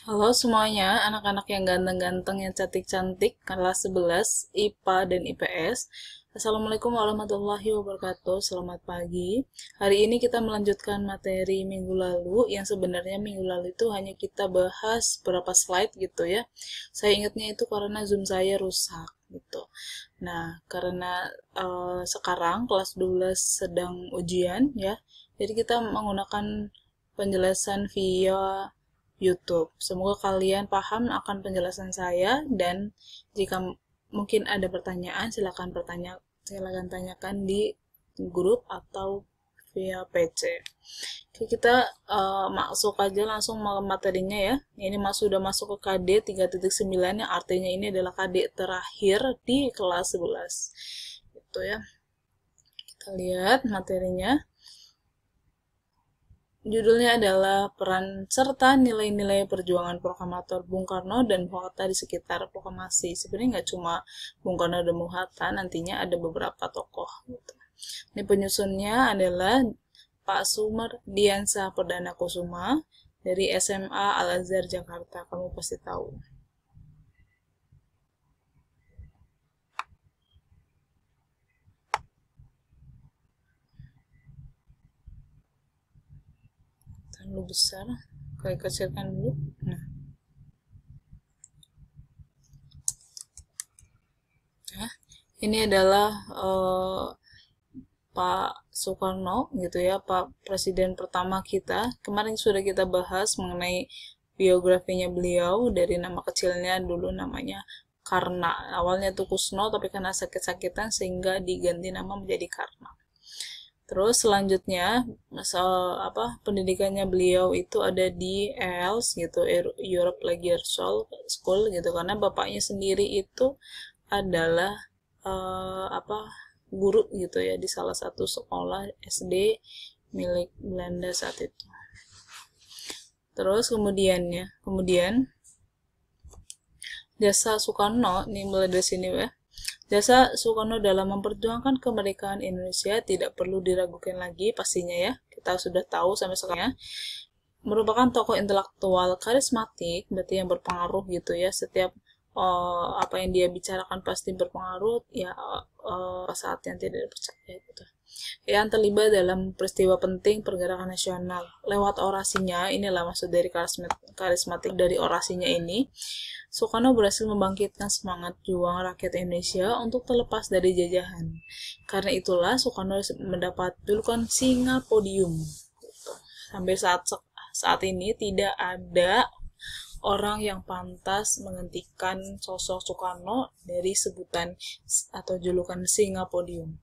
Halo semuanya, anak-anak yang ganteng-ganteng, yang cantik-cantik, kelas 11, IPA dan IPS. Assalamualaikum warahmatullahi wabarakatuh, selamat pagi. Hari ini kita melanjutkan materi minggu lalu, yang sebenarnya minggu lalu itu hanya kita bahas beberapa slide gitu ya. Saya ingatnya itu karena Zoom saya rusak gitu. Nah, karena sekarang kelas 12 sedang ujian ya, jadi kita menggunakan penjelasan via YouTube. Semoga kalian paham akan penjelasan saya dan jika mungkin ada pertanyaan silakan tanyakan di grup atau via PC. Oke, kita masuk aja langsung materinya ya. Ini sudah masuk ke KD 3.9 yang artinya ini adalah KD terakhir di kelas 11. Gitu ya. Kita lihat materinya. Judulnya adalah Peran serta Nilai-nilai Perjuangan Proklamator Bung Karno dan Bung Hatta di sekitar proklamasi. Sebenarnya nggak cuma Bung Karno dan Bung Hatta, nantinya ada beberapa tokoh. Gitu. Ini penyusunnya adalah Pak Sumerdiansyah Perdana Kusuma dari SMA Al-Azhar Jakarta. Kamu pasti tahu. Terlalu besar, kayak kecilkan dulu. Nah, ini adalah Pak Soekarno gitu ya, Pak Presiden pertama kita. Kemarin sudah kita bahas mengenai biografinya beliau, dari nama kecilnya dulu namanya Karna. Awalnya tuh Kusno, tapi karena sakit-sakitan sehingga diganti nama menjadi Karna. Terus selanjutnya pendidikannya beliau itu ada di ELS gitu, Europe Leisure School gitu, karena bapaknya sendiri itu adalah guru gitu ya di salah satu sekolah SD milik Belanda saat itu. Terus kemudian jasa Soekarno, ini mulai dari sini ya. Jasa Soekarno dalam memperjuangkan kemerdekaan Indonesia tidak perlu diragukan lagi pastinya ya. Kita sudah tahu sampai sekarang. Merupakan tokoh intelektual karismatik, berarti yang berpengaruh gitu ya. Setiap apa yang dia bicarakan pasti berpengaruh ya, saat yang tidak dipercaya gitu. Yang terlibat dalam peristiwa penting pergerakan nasional. Lewat orasinya, inilah maksud dari karismatik dari orasinya ini. Soekarno berhasil membangkitkan semangat juang rakyat Indonesia untuk terlepas dari jajahan. Karena itulah Soekarno mendapat julukan Singa Podium. Sampai saat ini tidak ada orang yang pantas menghentikan sosok Soekarno dari sebutan atau julukan Singa Podium.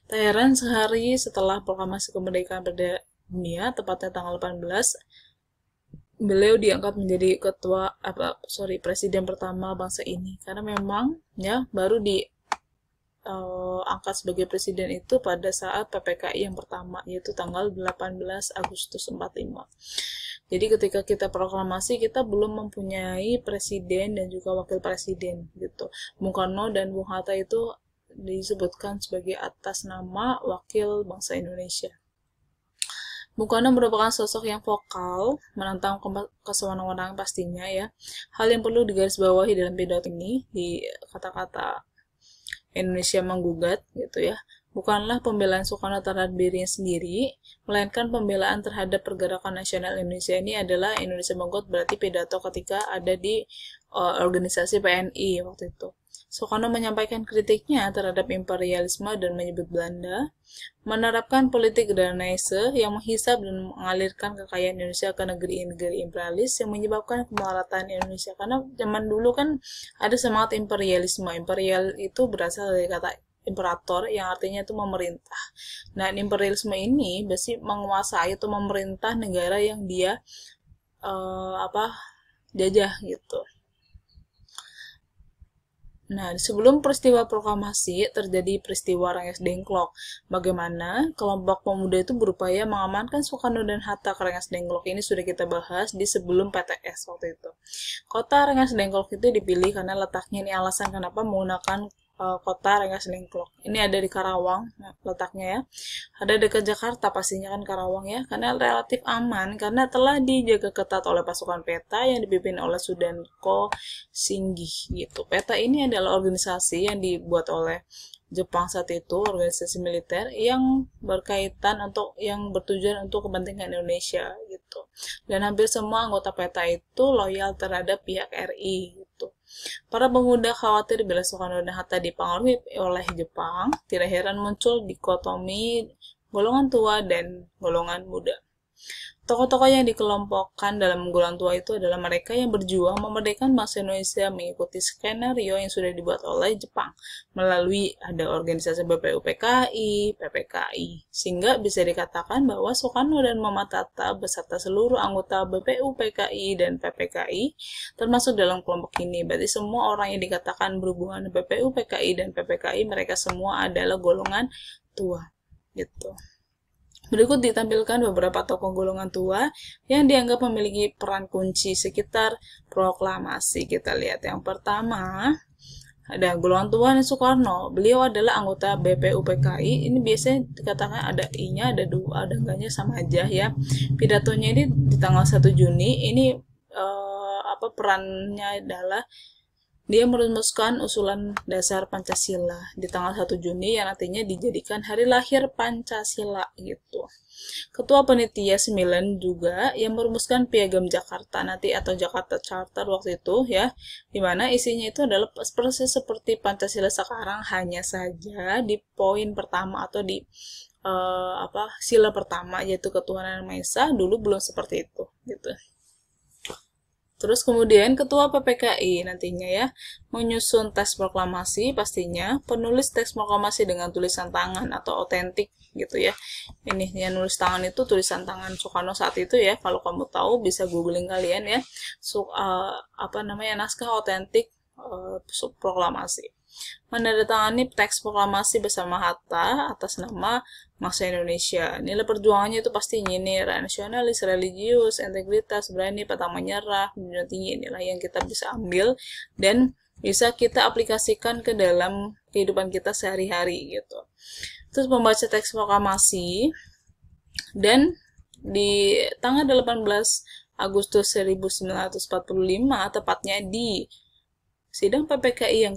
Tak heran sehari setelah proklamasi kemerdekaan dunia, tepatnya tanggal 18, beliau diangkat menjadi presiden pertama bangsa ini. Karena memang ya baru diangkat sebagai presiden itu pada saat PPKI yang pertama, yaitu tanggal 18 Agustus 45. Jadi ketika kita proklamasi, kita belum mempunyai presiden dan juga wakil presiden gitu. Bung Karno dan Bung Hatta itu disebutkan sebagai atas nama wakil bangsa Indonesia. Bung Karno merupakan sosok yang vokal, menentang kesewenang-wenangan pastinya ya. Hal yang perlu digarisbawahi dalam pidato ini, di kata-kata Indonesia menggugat gitu ya, bukanlah pembelaan Soekarno terhadap dirinya sendiri, melainkan pembelaan terhadap pergerakan nasional Indonesia. Ini adalah Indonesia menggugat, berarti pidato ketika ada di organisasi PNI waktu itu. Soekarno menyampaikan kritiknya terhadap imperialisme dan menyebut Belanda menerapkan politik drainase yang menghisap dan mengalirkan kekayaan Indonesia ke negeri-negeri imperialis yang menyebabkan kemelaratan Indonesia. Karena zaman dulu kan ada semangat imperialisme. Imperial itu berasal dari kata imperator yang artinya itu memerintah. Nah, imperialisme ini berarti menguasai atau memerintah negara yang dia jajah gitu. Nah, sebelum peristiwa proklamasi terjadi peristiwa Rengas Dengklok. Bagaimana kelompok pemuda itu berupaya mengamankan Soekarno dan Hatta ke Rengas Dengklok. Ini sudah kita bahas di sebelum PTS waktu itu. Kota Rengas Dengklok itu dipilih karena letaknya, ini alasan kenapa menggunakan kota Rengas Dengklok. Ini ada di Karawang letaknya ya. Ada dekat Jakarta pastinya kan Karawang ya, karena relatif aman karena telah dijaga ketat oleh pasukan PETA yang dipimpin oleh Sudanko Singgih gitu. PETA ini adalah organisasi yang dibuat oleh Jepang saat itu, organisasi militer yang berkaitan yang bertujuan untuk kepentingan Indonesia gitu. Dan hampir semua anggota PETA itu loyal terhadap pihak RI gitu. Para pemuda khawatir bila Soekarno dan Hatta dipengaruhi oleh Jepang, tidak heran muncul dikotomi golongan tua dan golongan muda. Tokoh-tokoh yang dikelompokkan dalam golongan tua itu adalah mereka yang berjuang memerdekakan bangsa Indonesia mengikuti skenario yang sudah dibuat oleh Jepang melalui ada organisasi BPUPKI, PPKI, sehingga bisa dikatakan bahwa Soekarno dan Muhammad Hatta beserta seluruh anggota BPUPKI dan PPKI termasuk dalam kelompok ini. Berarti semua orang yang dikatakan berhubungan BPUPKI dan PPKI mereka semua adalah golongan tua gitu. Berikut ditampilkan beberapa tokoh golongan tua yang dianggap memiliki peran kunci sekitar proklamasi. Kita lihat yang pertama, ada golongan tua Soekarno. Beliau adalah anggota BPUPKI. Ini biasanya dikatakan ada I-nya, ada dua, ada enggaknya sama aja ya. Pidatonya ini di tanggal 1 Juni. Ini perannya adalah dia merumuskan usulan dasar Pancasila di tanggal 1 Juni yang nantinya dijadikan hari lahir Pancasila gitu. Ketua Panitia 9 juga yang merumuskan Piagam Jakarta nanti atau Jakarta Charter waktu itu ya, dimana isinya itu adalah persis seperti Pancasila sekarang, hanya saja di poin pertama atau di sila pertama yaitu ketuhanan Maha Esa dulu belum seperti itu gitu. Terus kemudian ketua PPKI nantinya ya menyusun teks proklamasi, pastinya penulis teks proklamasi dengan tulisan tangan atau otentik gitu ya. Ini yang nulis tangan itu tulisan tangan Soekarno saat itu ya. Kalau kamu tahu bisa googling kalian ya. Naskah otentik proklamasi. Menandatangani teks proklamasi bersama Hatta atas nama bangsa Indonesia. Nilai perjuangannya itu pastinya ini nasionalis, religius, integritas, berani, pantang menyerah, menjunjung tinggi. Inilah yang kita bisa ambil dan bisa kita aplikasikan ke dalam kehidupan kita sehari-hari gitu. Terus membaca teks proklamasi dan di tanggal 18 Agustus 1945 tepatnya di sidang PPKI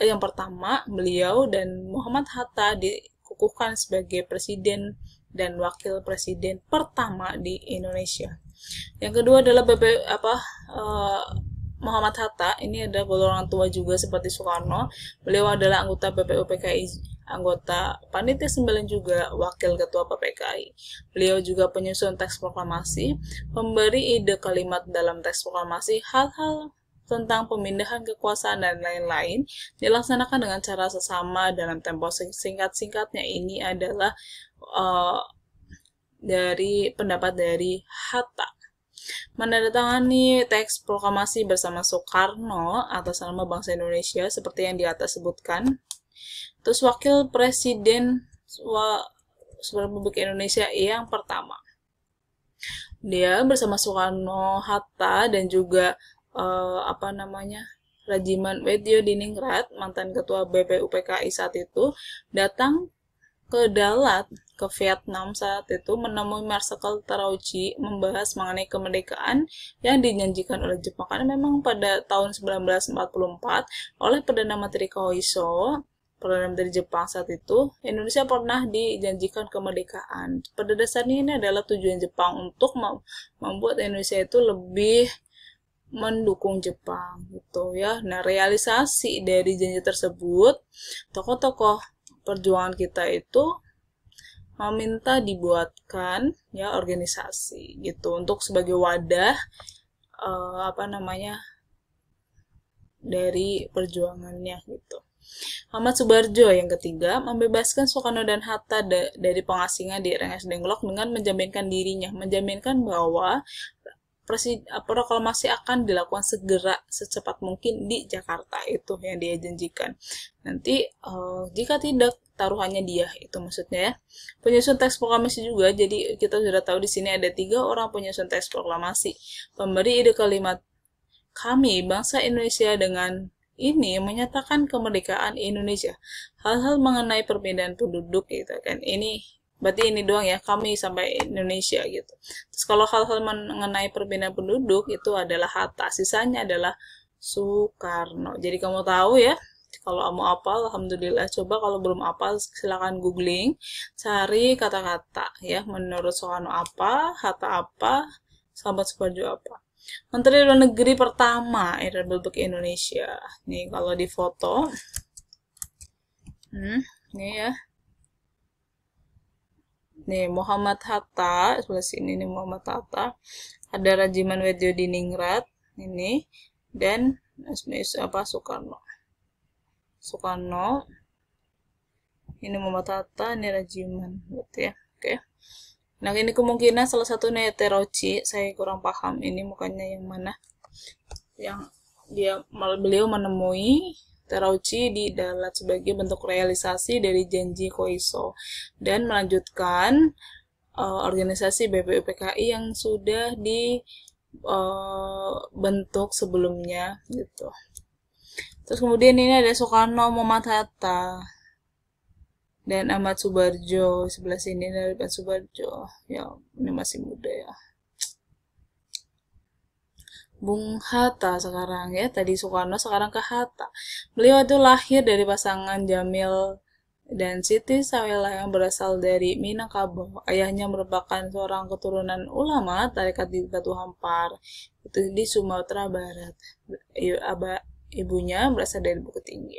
yang pertama, beliau dan Muhammad Hatta dikukuhkan sebagai presiden dan wakil presiden pertama di Indonesia. Yang kedua adalah Muhammad Hatta, ini ada golongan tua juga seperti Soekarno. Beliau adalah anggota BPUPKI, anggota Panitia 9 juga, wakil ketua PPKI. Beliau juga penyusun teks proklamasi, pemberi ide kalimat dalam teks proklamasi, hal-hal tentang pemindahan kekuasaan dan lain-lain dilaksanakan dengan cara sesama dalam tempo singkat-singkatnya. Ini adalah dari pendapat dari Hatta. Menandatangani teks proklamasi bersama Soekarno atas nama bangsa Indonesia seperti yang di atas sebutkan. Terus wakil presiden Republik Indonesia yang pertama. Dia bersama Soekarno, Hatta dan juga Rajiman Weddiodiningrat, mantan ketua BPUPKI saat itu, datang ke Dalat, ke Vietnam saat itu, menemui Marsikal Terauchi, membahas mengenai kemerdekaan yang dijanjikan oleh Jepang. Karena memang pada tahun 1944 oleh Perdana Menteri Koiso, Perdana Menteri Jepang saat itu, Indonesia pernah dijanjikan kemerdekaan. Pada dasarnya ini adalah tujuan Jepang untuk membuat Indonesia itu lebih mendukung Jepang gitu ya. Nah, realisasi dari janji tersebut, tokoh-tokoh perjuangan kita itu meminta dibuatkan ya organisasi gitu untuk sebagai wadah dari perjuangannya gitu. Ahmad Subarjo yang ketiga membebaskan Soekarno dan Hatta dari pengasingan di Rengas Dengklok dengan menjaminkan bahwa proklamasi akan dilakukan segera secepat mungkin di Jakarta, itu yang dia janjikan. Nanti jika tidak, taruhannya dia, itu maksudnya ya. Penyusun teks proklamasi juga, jadi kita sudah tahu di sini ada 3 orang penyusun teks proklamasi. Pemberi ide kalimat kami bangsa Indonesia dengan ini menyatakan kemerdekaan Indonesia. Hal-hal mengenai perbedaan penduduk gitu kan. Ini berarti ini doang ya, kami sampai Indonesia gitu. Terus kalau hal-hal mengenai perbedaan penduduk itu adalah Hatta, sisanya adalah Soekarno. Jadi kamu tahu ya. Kalau kamu hafal, alhamdulillah. Coba kalau belum hafal, silakan googling, cari kata-kata ya. Menurut Soekarno apa, Hatta apa, Sahabat Suparjo apa. Menteri Luar Negeri pertama Republik Indonesia. Nih kalau di foto, nih ya. Nih Muhammad Hatta, sebelah sini nih Muhammad Hatta. Ada Rajiman Weddiodiningrat ini dan apa Soekarno. Ini Muhammad Hatta, ini Rajiman, gitu ya. Oke. Nah, ini kemungkinan salah satunya Terauchi, saya kurang paham ini mukanya yang mana. Yang beliau menemui Terauchi di Dalat sebagai bentuk realisasi dari janji Koiso dan melanjutkan organisasi BPUPKI yang sudah dibentuk sebelumnya gitu. Terus kemudian ini ada Soekarno, Muhammad Hatta, dan Ahmad Subarjo. Sebelah sini ada Ahmad Subarjo. Ya, ini masih muda ya. Bung Hatta sekarang ya. Tadi Soekarno, sekarang ke Hatta. Beliau itu lahir dari pasangan Jamil dan Siti Sawelah yang berasal dari Minangkabau. Ayahnya merupakan seorang keturunan ulama tarekat di Batu Hampar. Itu di Sumatera Barat. Ibunya berasal dari Bukit Tinggi.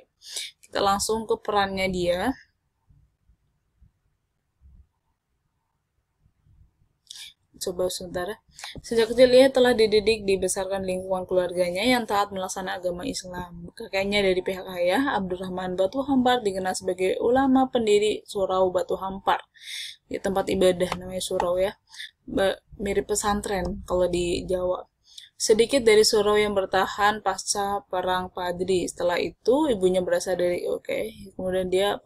Kita langsung ke perannya dia. Coba sebentar. Sejak kecil ia telah dididik dibesarkan lingkungan keluarganya yang taat melaksanakan agama Islam. Kakeknya dari pihak ayah, Abdurrahman Batu Hampar, dikenal sebagai ulama pendiri Surau Batu Hampar. Di tempat ibadah namanya surau ya. Mirip pesantren kalau di Jawa. Sedikit dari surau yang bertahan pasca Perang Padri. Setelah itu, ibunya berasal dari kemudian dia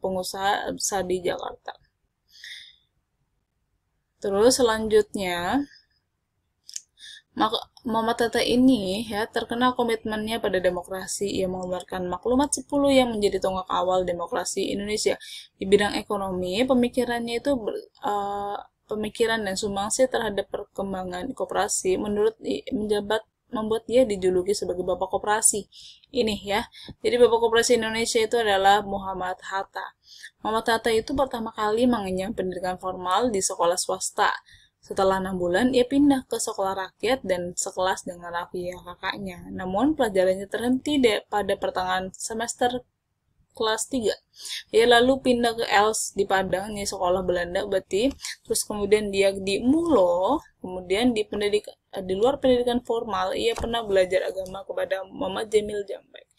pengusaha besar di Jakarta. Terus selanjutnya, Muhammad Hatta ini ya terkenal komitmennya pada demokrasi. Ia mengeluarkan maklumat 10 yang menjadi tonggak awal demokrasi Indonesia. Di bidang ekonomi, pemikirannya itu pemikiran dan sumbangsi terhadap perkembangan koperasi membuat dia dijuluki sebagai Bapak Koperasi. Ini ya. Jadi Bapak Koperasi Indonesia itu adalah Muhammad Hatta. Muhammad Hatta itu pertama kali mengenyam pendidikan formal di sekolah swasta. Setelah 6 bulan, ia pindah ke sekolah rakyat dan sekelas dengan Raffi kakaknya. Namun, pelajarannya terhenti pada pertengahan semester kelas 3. Ia lalu pindah ke Els di Padang, di sekolah Belanda berarti. Terus kemudian dia di Mulo, kemudian di luar pendidikan formal, ia pernah belajar agama kepada Muhammad Jamil Jambek,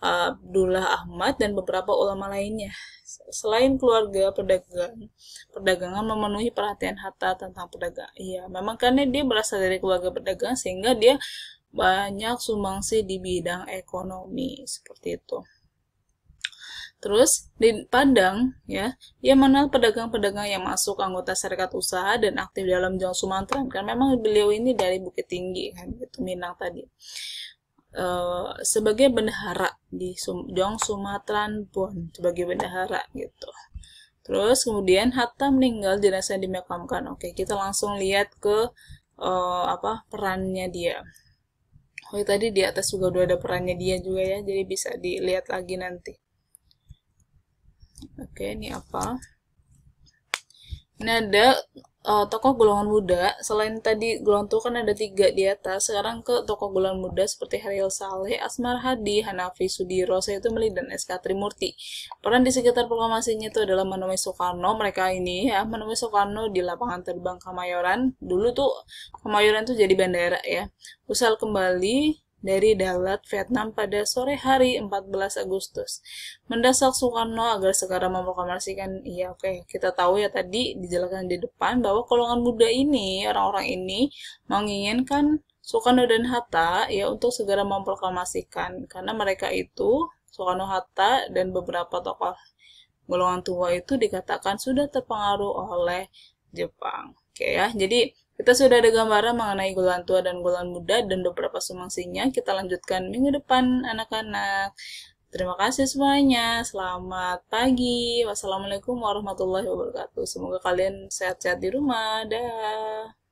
Abdullah Ahmad, dan beberapa ulama lainnya. Selain keluarga perdagangan memenuhi perhatian Hatta tentang perdagangan. Iya, memang karena dia berasal dari keluarga pedagang sehingga dia banyak sumbangsi di bidang ekonomi, seperti itu. Terus di Padang ya, ia mengenal pedagang-pedagang yang masuk anggota serikat usaha dan aktif dalam Jong Sumatran. Kan memang beliau ini dari Bukit Tinggi kan, gitu Minang tadi. Sebagai bendahara di Jong Sumatran Bon, sebagai bendahara gitu. Terus kemudian Hatta meninggal, jenazahnya dimakamkan. Oke, kita langsung lihat ke perannya dia. Tadi di atas juga udah ada perannya dia juga ya, jadi bisa dilihat lagi nanti. Oke, ini apa? Ini ada tokoh golongan muda. Selain tadi golongan tua kan ada 3 di atas. Sekarang ke tokoh golongan muda seperti Haryil Saleh, Asmar Hadi, Hanafi Sudiro, Sayyidumeli, dan SK Trimurti. Peran di sekitar proklamasinya itu adalah menemui Soekarno. Mereka ini ya menemui Soekarno di lapangan terbang Kemayoran. Dulu tuh Kemayoran tuh jadi bandara ya. Usai kembali dari Dalat, Vietnam pada sore hari 14 Agustus. Mendesak Soekarno agar segera memproklamasikan, kita tahu ya tadi dijelaskan di depan bahwa golongan muda ini, orang-orang ini menginginkan Soekarno dan Hatta ya untuk segera memproklamasikan karena mereka itu Soekarno, Hatta, dan beberapa tokoh golongan tua itu dikatakan sudah terpengaruh oleh Jepang. Oke ya, jadi Kita sudah ada gambaran mengenai golongan tua dan golongan muda dan beberapa sumbangsinya. Kita lanjutkan minggu depan, anak-anak. Terima kasih semuanya. Selamat pagi. Wassalamualaikum warahmatullahi wabarakatuh. Semoga kalian sehat-sehat di rumah. Dah.